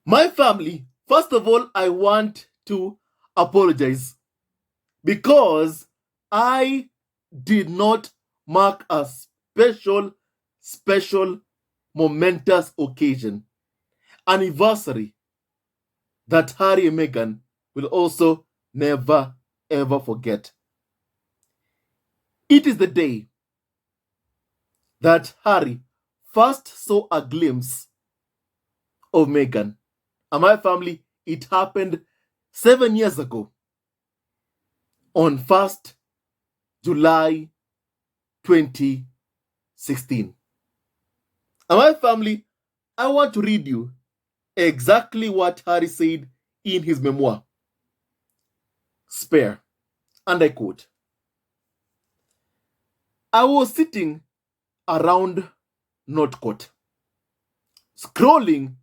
My family, first of all, I want to apologize because I did not mark a special, momentous occasion, anniversary that Harry and Meghan will also never ever forget. It is the day that Harry first saw a glimpse of Meghan. And my family, it happened 7 years ago on 1st July 2016. And my family, I want to read you exactly what Harry said in his memoir, Spare, and I quote, I was sitting around Northcote, scrolling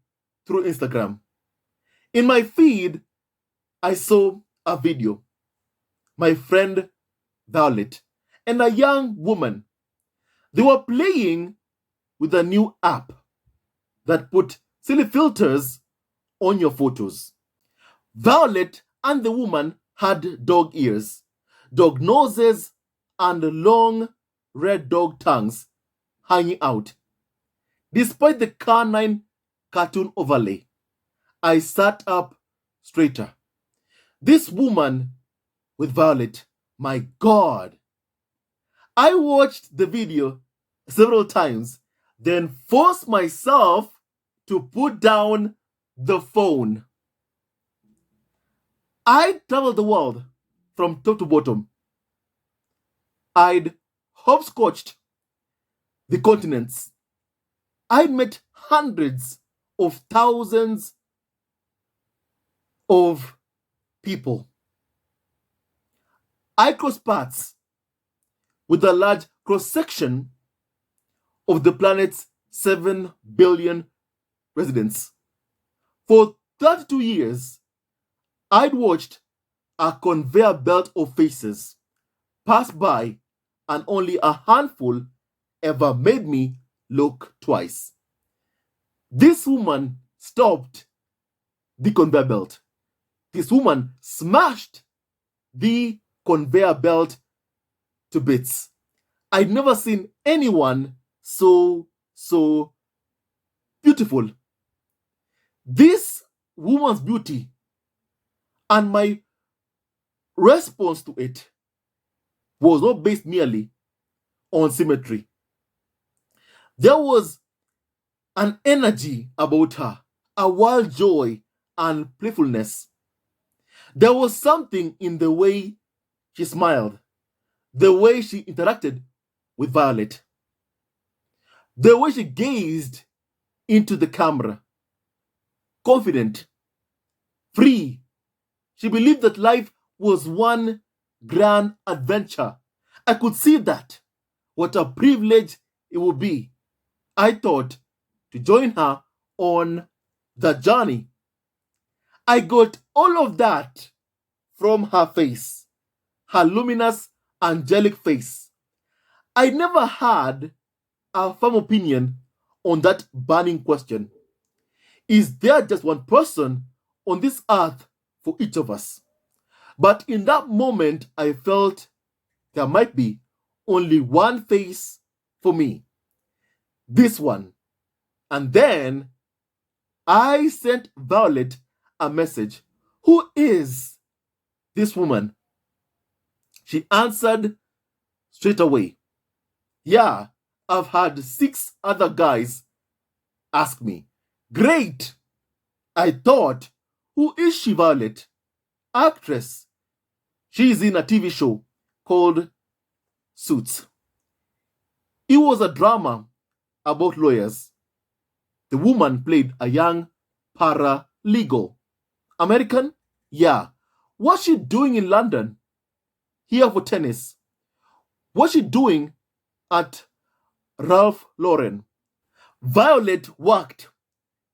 through Instagram. In my feed, I saw a video. My friend Violet and a young woman, they were playing with a new app that put silly filters on your photos. Violet and the woman had dog ears, dog noses, and long red dog tongues hanging out. Despite the canine cartoon overlay, I sat up straighter. This woman with Violet, my God. I watched the video several times, then forced myself to put down the phone. I traveled the world from top to bottom. I'd hopscotched the continents. I'd met hundreds of thousands of people. I crossed paths with a large cross section of the planet's 7 billion residents. For 32 years, I'd watched a conveyor belt of faces pass by, and only a handful ever made me look twice. This woman stopped the conveyor belt. This woman smashed the conveyor belt to bits. I'd never seen anyone so beautiful. This woman's beauty and my response to it was not based merely on symmetry. There was an energy about her, a wild joy and playfulness. There was something in the way she smiled, the way she interacted with Violet, the way she gazed into the camera, confident, free. She believed that life was one grand adventure. I could see that. What a privilege it would be, I thought, to join her on the journey. I got all of that from her face, her luminous, angelic face. I never had a firm opinion on that burning question. Is there just one person on this earth for each of us? But in that moment, I felt there might be only one face for me. This one. And then I sent Violet a message. Who is this woman? She answered straight away. Yeah, I've had 6 other guys ask me. Great! I thought, who is she, Violet? Actress. She's in a TV show called Suits. It was a drama about lawyers. The woman played a young paralegal. American? Yeah. What's she doing in London? Here for tennis. What's she doing at Ralph Lauren? Violet worked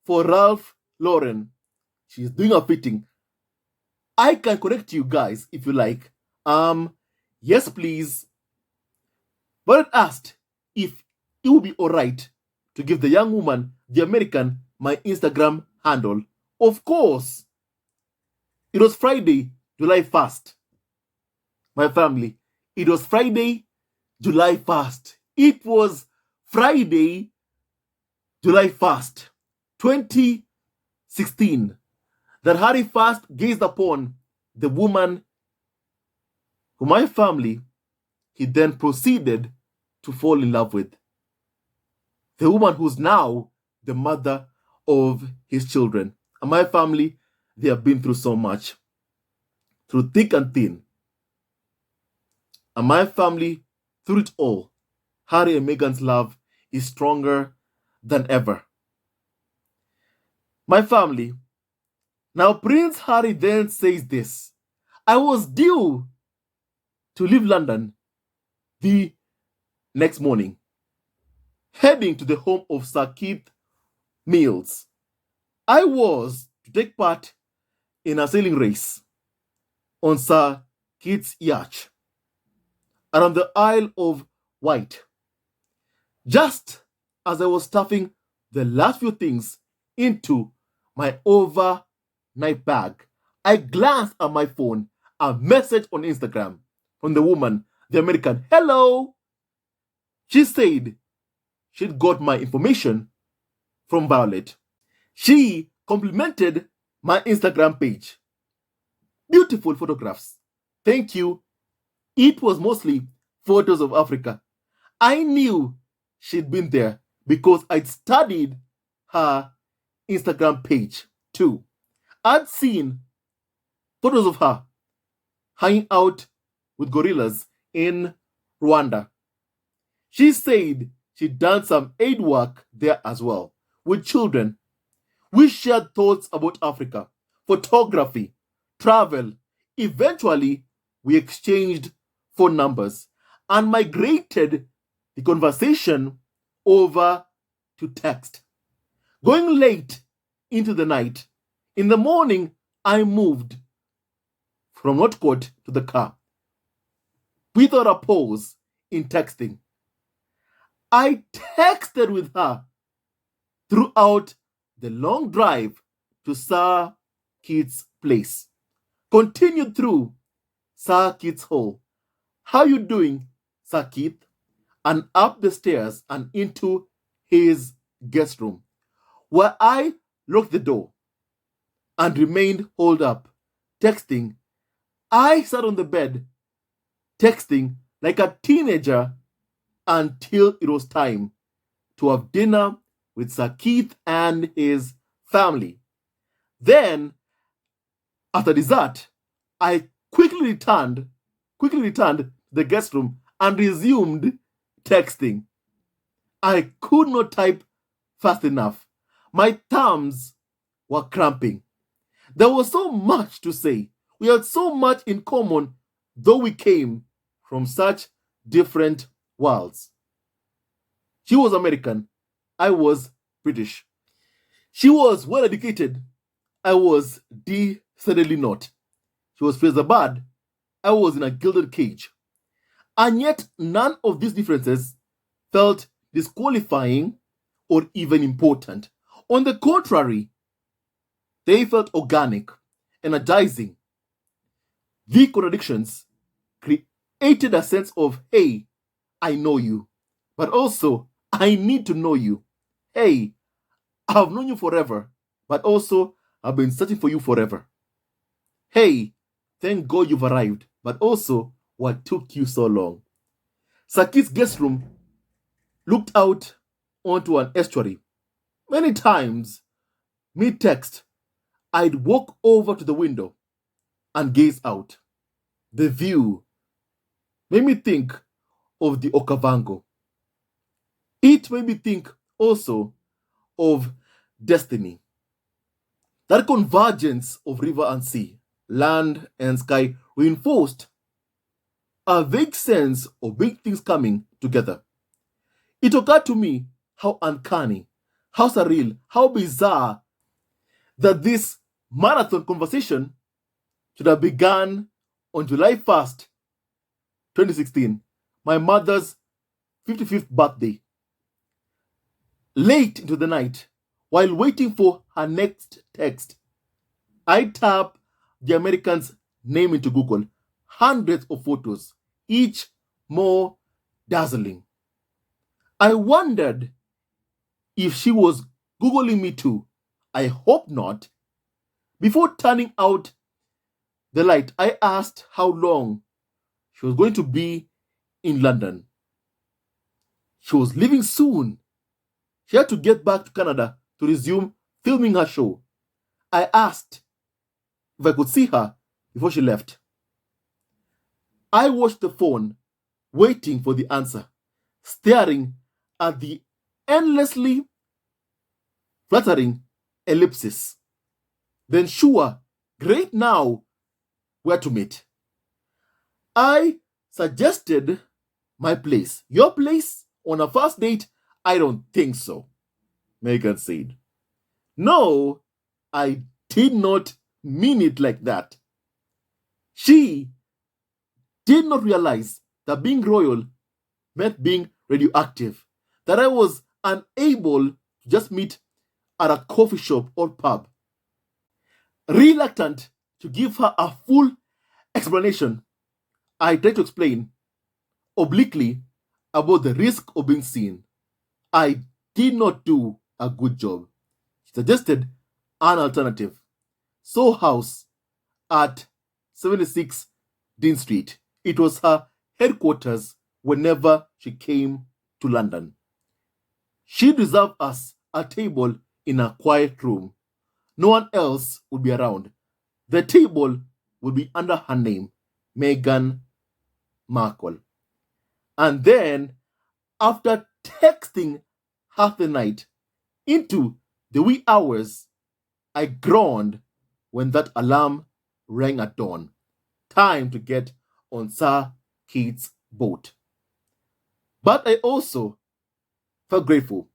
for Ralph Lauren. She's doing a fitting. I can correct you guys if you like. Yes, please. Violet asked if it would be alright to give the young woman, the American, my Instagram handle Of course, it was Friday, July 1st. My family, it was Friday, July 1st. It was Friday, July 1st, 2016, that Harry first gazed upon the woman who my family he then proceeded to fall in love with. The woman who's now the mother of his children. And my family, they have been through so much, through thick and thin. And my family, through it all, Harry and Meghan's love is stronger than ever. My family, now Prince Harry then says this: I was due to leave London the next morning, heading to the home of Sir Keith Mills. I was to take part in a sailing race on Sir Keith's yacht around the Isle of Wight. Just as I was stuffing the last few things into my overnight bag, I glanced at my phone, a message on Instagram from the woman, the American. Hello! She said she'd got my information from Violet. She complimented my Instagram page. Beautiful photographs. Thank you. It was mostly photos of Africa. I knew she'd been there because I'd studied her Instagram page too. I'd seen photos of her hanging out with gorillas in Rwanda. She said she'd done some aid work there as well with children. We shared thoughts about Africa, photography, travel. Eventually, we exchanged phone numbers and migrated the conversation over to text. Going late into the night, in the morning, I moved from Northcote to the car without a pause in texting. I texted with her throughout the long drive to Sir Keith's place. Continued through Sir Keith's hall. How you doing, Sir Keith? And up the stairs and into his guest room, where I locked the door and remained holed up, texting. I sat on the bed, texting like a teenager until it was time to have dinner with Sir Keith and his family. Then, after dessert, I quickly returned to the guest room and resumed texting. I could not type fast enough. My thumbs were cramping. There was so much to say. We had so much in common, though we came from such different worlds. She was American. I was British. She was well educated. I was decidedly not. She was Fraser Bad. I was in a gilded cage. And yet, none of these differences felt disqualifying or even important. On the contrary, they felt organic, energizing. The contradictions created a sense of, hey, I know you, but also, I need to know you. Hey, I've known you forever, but also, I've been searching for you forever. Hey, thank God you've arrived, but also, what took you so long? Sir Keith's guest room looked out onto an estuary. Many times, mid-text, I'd walk over to the window and gaze out. The view made me think of the Okavango. It made me think also of destiny. That convergence of river and sea, land and sky reinforced a vague sense of big things coming together. It occurred to me how uncanny, how surreal, how bizarre that this marathon conversation should have begun on July 1st, 2016, my mother's 55th birthday. Late into the night, while waiting for her next text, I tap the American's name into Google. Hundreds of photos, each more dazzling. I wondered if she was Googling me too. I hope not. Before turning out the light, I asked how long she was going to be in London. She was leaving soon. She had to get back to Canada to resume filming her show. I asked if I could see her before she left. I watched the phone, waiting for the answer, staring at the endlessly fluttering ellipses. Then, sure, great now, where to meet. I suggested my place. Your place on a first date? I don't think so, Meghan said. No, I did not mean it like that. She did not realize that being royal meant being radioactive, that I was unable to just meet at a coffee shop or pub. Reluctant to give her a full explanation, I tried to explain obliquely about the risk of being seen. I did not do a good job. She suggested an alternative. Soho House at 76 Dean Street. It was her headquarters whenever she came to London. She'd reserve us a table in a quiet room. No one else would be around. The table would be under her name, Meghan Markle. And then, after texting half the night into the wee hours, I groaned when that alarm rang at dawn. Time to get on Sir Keith's boat. But I also felt grateful.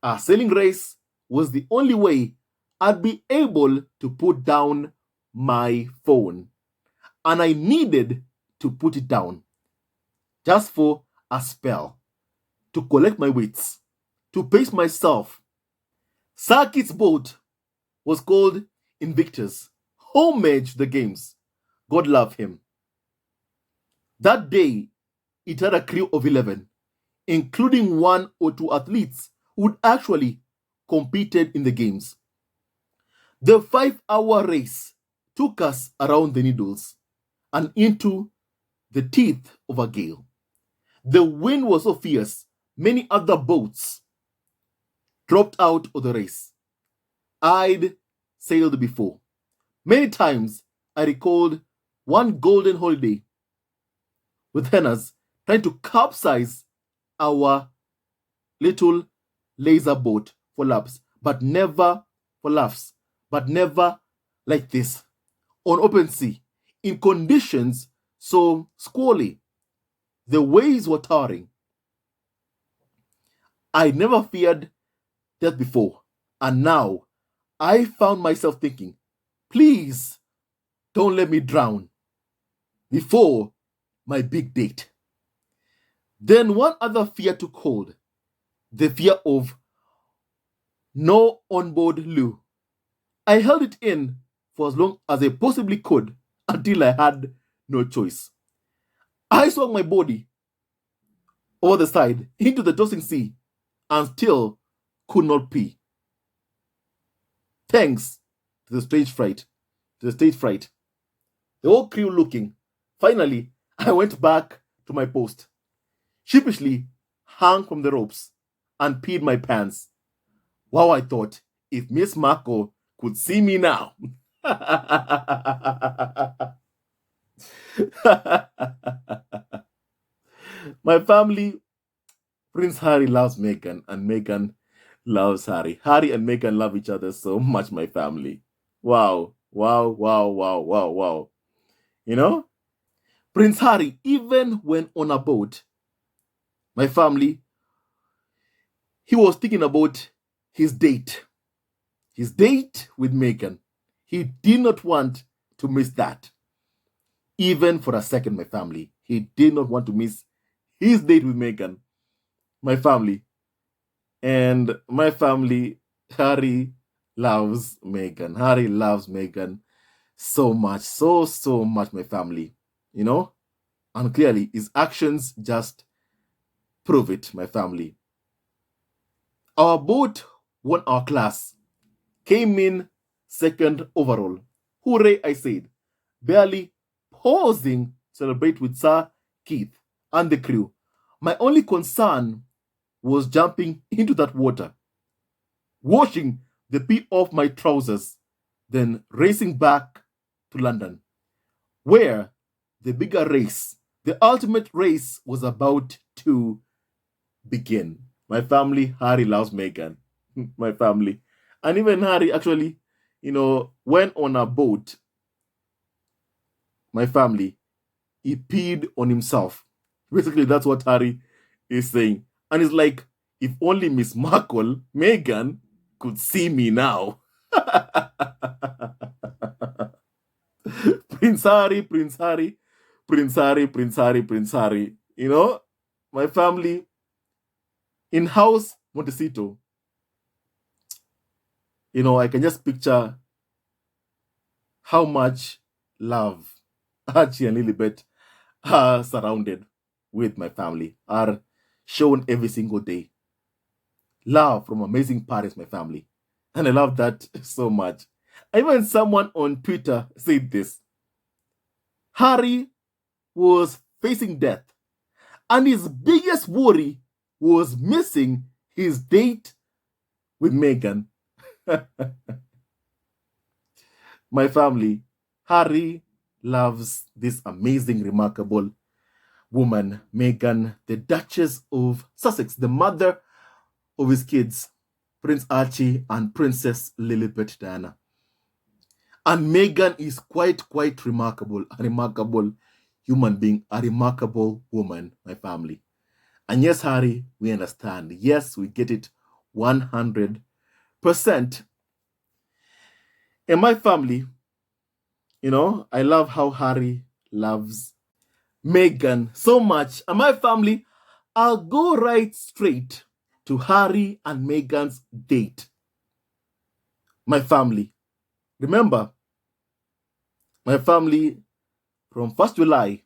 A sailing race was the only way I'd be able to put down my phone. And I needed to put it down just for a spell, to collect my wits, to pace myself. Sir Keith's boat was called Invictus, homage to the games. God love him. That day, it had a crew of 11, including one or two athletes who'd actually competed in the games. The 5-hour race took us around the Needles and into the teeth of a gale. The wind was so fierce, many other boats dropped out of the race. I'd sailed before. Many times I recalled one golden holiday with Hennas trying to capsize our little laser boat for laps, but never for laughs, but never like this. On open sea, in conditions so squally, the waves were towering. I never feared death before, and now I found myself thinking, please don't let me drown before my big date. Then one other fear took hold, the fear of no onboard loo. I held it in for as long as I possibly could until I had no choice. I swung my body over the side into the tossing sea and still could not pee. Thanks to the stage fright, the whole crew looking. Finally, I went back to my post, sheepishly hung from the ropes and peed my pants. Wow, I thought, if Miss Marco could see me now. My family, Prince Harry loves Meghan, and Meghan loves Harry. Harry and Meghan love each other so much, my family. Wow, wow, wow, wow, wow, wow. You know? Prince Harry, even when on a boat, my family, he was thinking about his date. His date with Meghan. He did not want to miss that. Even for a second, my family. He did not want to miss his date with Meghan. My family. And my family, Harry loves Meghan. Harry loves Meghan so much, so much, my family. You know? And clearly, his actions just prove it, my family. Our boat won our class, came in second overall. Hooray, I said, barely pausing to celebrate with Sir Keith and the crew. My only concern was jumping into that water, washing the pee off my trousers, then racing back to London, where the bigger race, the ultimate race, was about to begin. My family, Harry loves Meghan. My family. And even Harry actually, went on a boat, my family, he peed on himself. Basically, that's what Harry is saying. And it's like, if only Miss Markle, Meghan, could see me now. Prince Harry, Prince Harry, Prince Harry, Prince Harry, Prince Harry. My family in house Montecito. I can just picture how much love Archie and Lilibet are surrounded with my family, are shown every single day. Love from amazing parents, my family. And I love that so much. Even someone on Twitter said this: Harry was facing death, and his biggest worry was missing his date with Meghan. My family, Harry loves this amazing, remarkable woman, Meghan, the Duchess of Sussex, the mother of his kids, Prince Archie and Princess Lilibet Diana. And Meghan is quite remarkable, a remarkable human being, a remarkable woman, my family. And yes, Harry, we understand. Yes, we get it 100%. In my family, I love how Harry loves Meghan so much. And my family, I'll go right straight to Harry and Meghan's date. My family. Remember, my family, from 1st July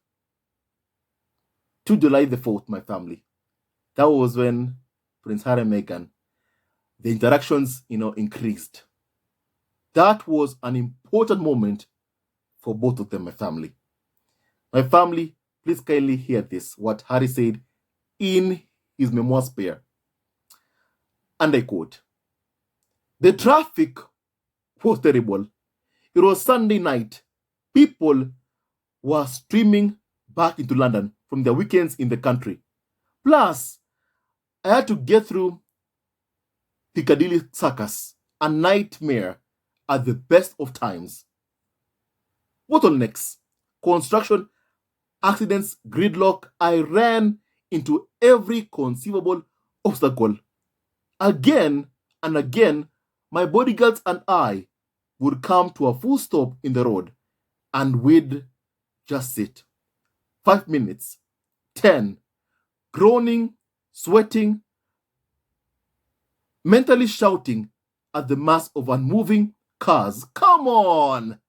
to July the 4th, my family. That was when Prince Harry and Meghan, the interactions, increased. That was an important moment for both of them, my family. My family, please kindly hear this, what Harry said in his memoir spare. And I quote, "The traffic was terrible. It was Sunday night. People were streaming back into London from their weekends in the country. Plus, I had to get through Piccadilly Circus, a nightmare at the best of times. Bottlenecks, construction, accidents, gridlock. I ran into every conceivable obstacle. Again and again, my bodyguards and I would come to a full stop in the road, and we'd just sit. 5 minutes, 10, groaning, sweating, mentally shouting at the mass of unmoving cars. Come on!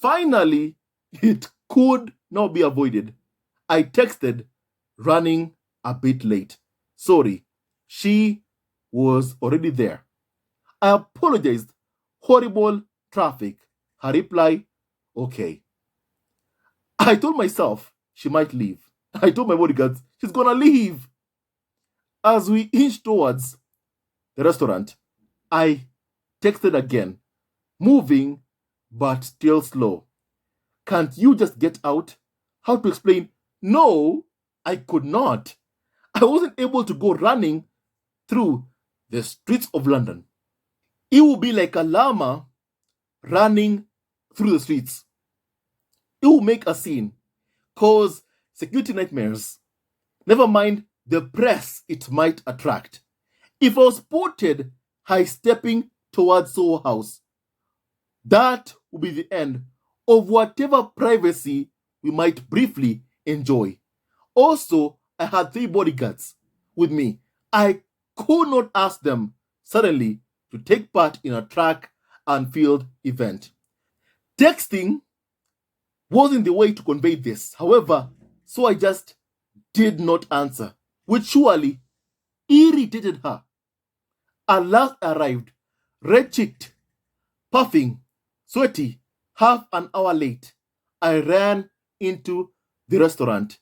Finally, it could not be avoided. I texted, running a bit late. Sorry, she was already there. I apologized. Horrible traffic. Her reply, okay. I told myself she might leave. I told my bodyguards she's gonna leave. As we inched towards the restaurant, I texted again, moving but still slow. Can't you just get out? How to explain? No, I could not. I wasn't able to go running through the streets of London. It would be like a llama running through the streets. It will make a scene, cause security nightmares. Never mind the press it might attract. If I was spotted high stepping towards Soho House, that would be the end of whatever privacy we might briefly enjoy. Also, I had 3 bodyguards with me. I could not ask them suddenly to take part in a track and field event. Texting wasn't the way to convey this, however, so I just did not answer, which surely irritated her. At last arrived, red cheeked, puffing, sweaty, half an hour late. I ran into the restaurant,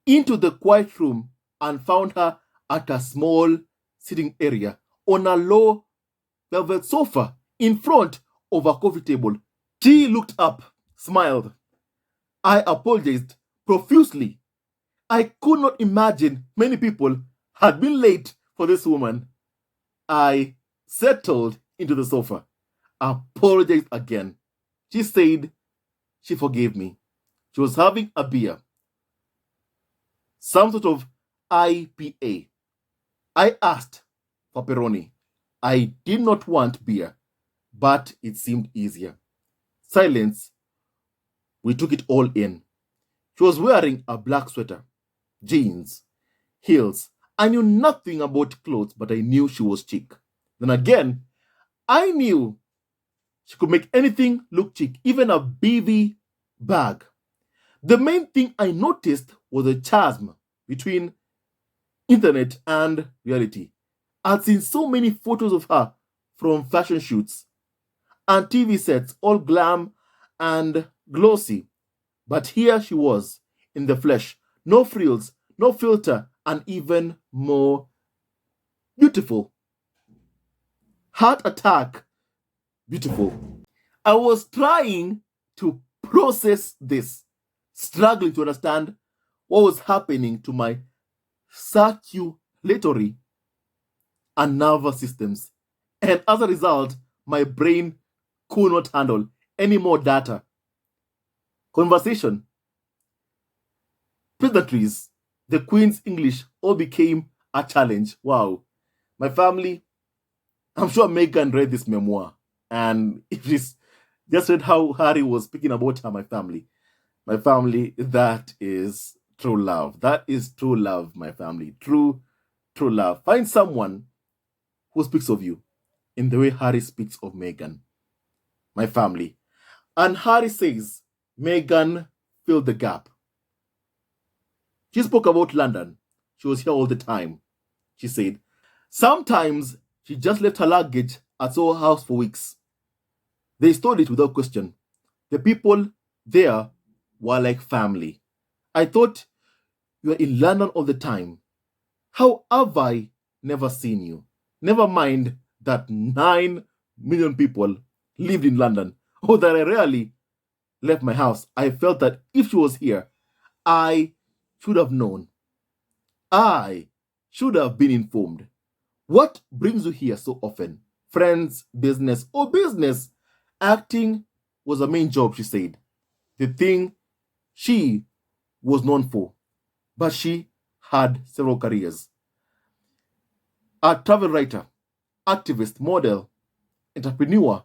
into the quiet room, and found her at a small sitting area on a low velvet sofa in front of a coffee table. She looked up, smiled. I apologized profusely. I could not imagine many people had been late for this woman. I settled into the sofa, apologized again. She said she forgave me. She was having a beer, some sort of IPA. I asked for Peroni. I did not want beer, but it seemed easier. Silence, we took it all in. She was wearing a black sweater, jeans, heels. I knew nothing about clothes, but I knew she was chic. Then again, I knew she could make anything look chic, even a BV bag. The main thing I noticed was a chasm between internet and reality. I'd seen so many photos of her from fashion shoots and TV sets, all glam and glossy. But here she was, in the flesh, no frills, no filter, and even more beautiful. Heart attack, beautiful. I was trying to process this, struggling to understand what was happening to my circulatory and nervous systems. And as a result, my brain could not handle any more data. Conversation, pleasantries, the Queen's English all became a challenge. Wow. My family, I'm sure Meghan read this memoir, and it is just read how Harry was speaking about her, my family. My family, that is true love. That is true love, my family. True love. Find someone who speaks of you in the way Harry speaks of Meghan, my family. And Harry says, Meghan filled the gap. She spoke about London. She was here all the time. She said, sometimes she just left her luggage at Soho House for weeks. They stored it without question. The people there were like family. I thought you were in London all the time. How have I never seen you? Never mind that 9 million people lived in London, or that I rarely left my house. I felt that if she was here, I should have known. I should have been informed. What brings you here so often? Friends, business, or business? Acting was her main job, she said. The thing she was known for. But she had several careers. A travel writer, activist, model, entrepreneur.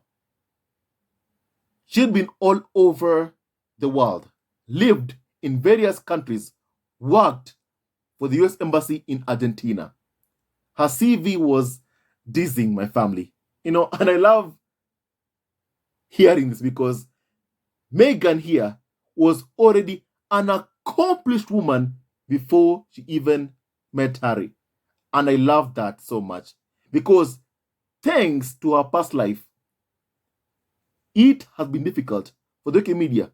She'd been all over the world, lived in various countries, worked for the US Embassy in Argentina. Her CV was dizzying, my family. And I love hearing this because Meghan here was already an accomplished woman before she even met Harry. And I love that so much because thanks to her past life, it has been difficult for the UK media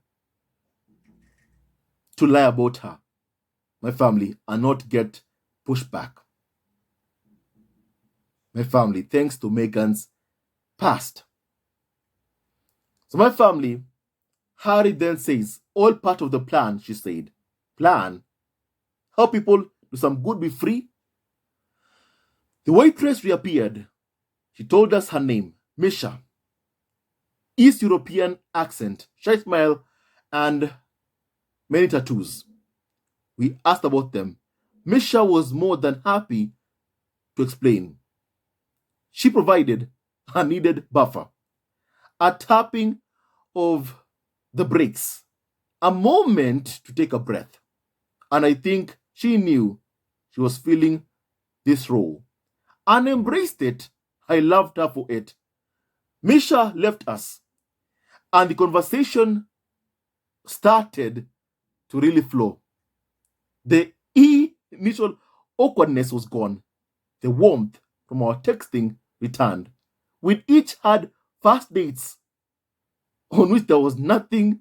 to lie about her, my family, and not get pushback. My family, thanks to Meghan's past. So my family, Harry then says, all part of the plan, she said. Plan? Help people do some good, be free? The waitress reappeared. She told us her name, Misha. East European accent, shy smile, and many tattoos. We asked about them. Misha was more than happy to explain. She provided a needed buffer, a tapping of the brakes, a moment to take a breath. And I think she knew she was feeling this role and embraced it. I loved her for it. Misha left us, and the conversation started to really flow. The initial awkwardness was gone. The warmth from our texting returned. We each had first dates on which there was nothing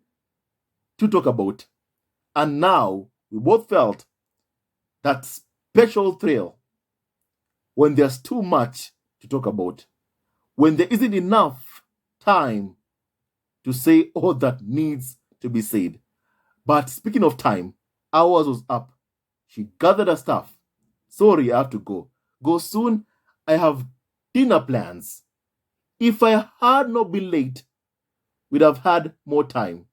to talk about. And now we both felt that special thrill when there's too much to talk about, when there isn't enough time to say all that needs to be said. But speaking of time, ours was up. She gathered her stuff. Sorry, I have to go. Go soon. I have dinner plans. If I had not been late, we'd have had more time.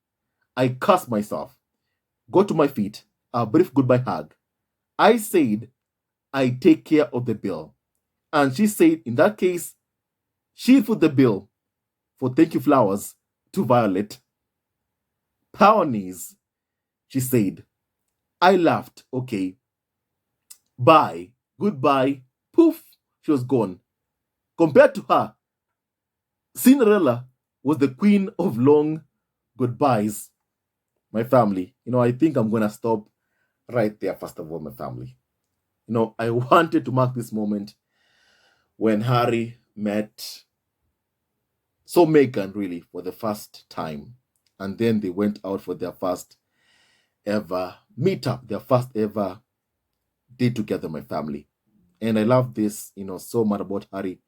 I cursed myself. Got to my feet. A brief goodbye hug. I said, I take care of the bill. And she said, in that case, she'll foot the bill for thank you flowers to Violet. Peonies, she said. I laughed. Okay. Bye. Goodbye. Poof. She was gone. Compared to her, Cinderella was the queen of long goodbyes. My family. I think I'm going to stop right there, first of all, my family. I wanted to mark this moment when Harry met Meghan really for the first time. And then they went out for their first ever meetup, their first ever day together, my family. And I love this, so much about Harry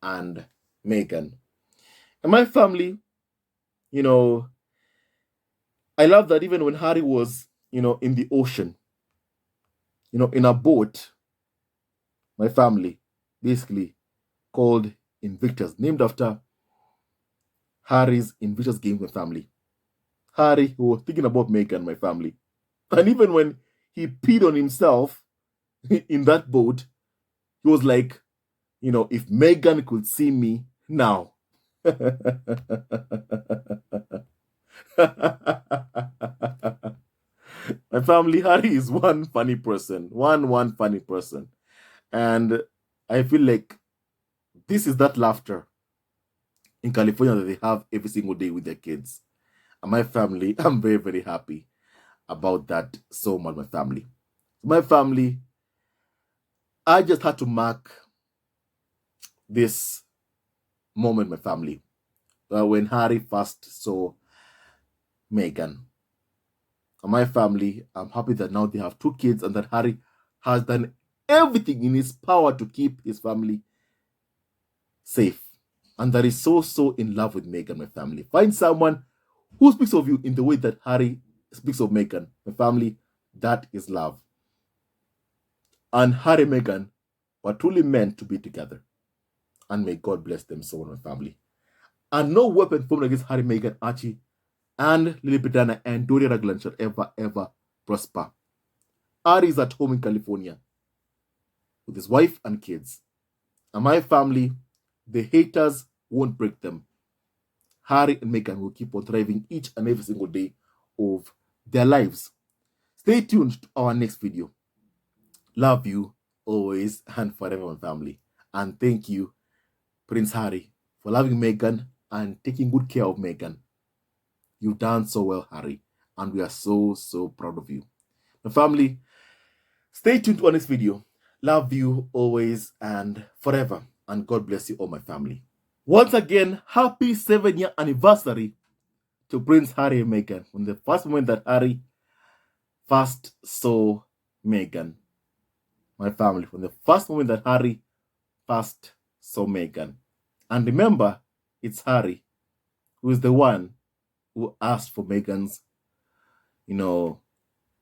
and Meghan. And my family, I love that even when Harry was, in the ocean, in a boat, my family, basically called Invictus, named after Harry's Invictus game, my family. Harry, who was thinking about Meghan, my family. And even when he peed on himself in that boat, he was like, if Meghan could see me now. My family, Harry is one funny person. One funny person. And I feel like this is that laughter in California that they have every single day with their kids. And my family, I'm very, very happy about that so much, my family. My family, I just had to mark this moment, my family, when Harry first saw Meghan. And my family, I'm happy that now they have two kids and that Harry has done everything in his power to keep his family safe. And that is so, so in love with Meghan, my family. Find someone who speaks of you in the way that Harry speaks of Meghan. My family, that is love. And Harry and Meghan were truly meant to be together. And may God bless them so, my family. And no weapon formed against Harry, Meghan, Archie, and Lily Pedana and Doria Raglan shall ever, ever prosper. Harry is at home in California with his wife and kids. And my family, the haters won't break them. Harry and Meghan will keep on thriving each and every single day of their lives. Stay tuned to our next video. Love you always and forever, my family. And thank you, Prince Harry, for loving Meghan and taking good care of Meghan. You've done so well, Harry, and we are so, so proud of you. My family, stay tuned to our next video. Love you always and forever, and God bless you all, my family. Once again, happy 7-year anniversary to Prince Harry and Meghan. From the first moment that Harry first saw Meghan, my family, from the first moment that Harry first saw Meghan. And remember, it's Harry who is the one who asked for Meghan's,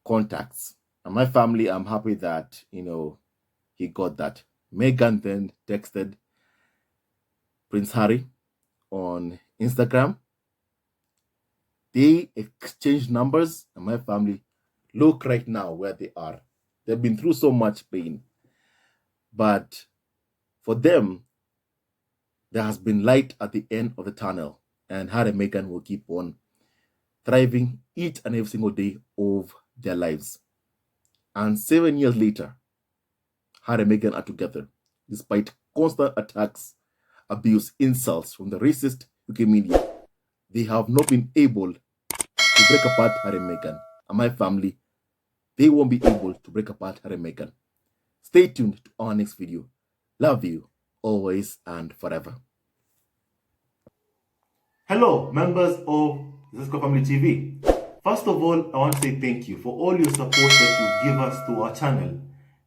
contacts. And my family, I'm happy that, he got that. Meghan then texted Prince Harry on Instagram. They exchanged numbers, and my family, look right now where they are. They've been through so much pain. But for them, there has been light at the end of the tunnel. And Harry and Meghan will keep on thriving each and every single day of their lives. And 7 years later, Harry and Meghan are together, despite constant attacks abuse, insults from the racist UK media, they have not been able to break apart Harry and Meghan. And my family, they won't be able to break apart Harry and Meghan. Stay tuned to our next video. Love you, always and forever. Hello, members of Cisco Family TV. First of all, I want to say thank you for all your support that you give us to our channel.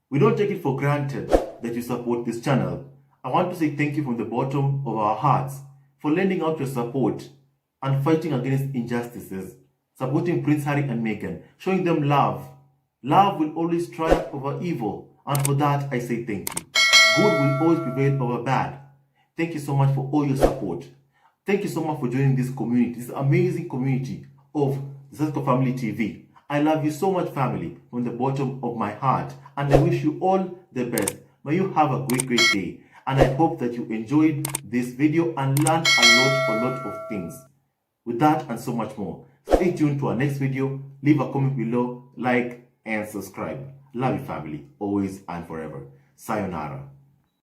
We don't take it for granted that you support this channel. I want to say thank you from the bottom of our hearts for lending out your support and fighting against injustices, supporting Prince Harry and Meghan, showing them love. Love will always triumph over evil, and for that I say thank you. Good will always prevail over bad. Thank you so much for all your support. Thank you so much for joining this community, this amazing community of the Cisco Family TV. I love you so much, family, from the bottom of my heart, and I wish you all the best. May you have a great day, and I hope that you enjoyed this video and learned a lot of things. With that and so much more, stay tuned to our next video. Leave a comment below, like, and subscribe. Love you, family, always and forever. Sayonara.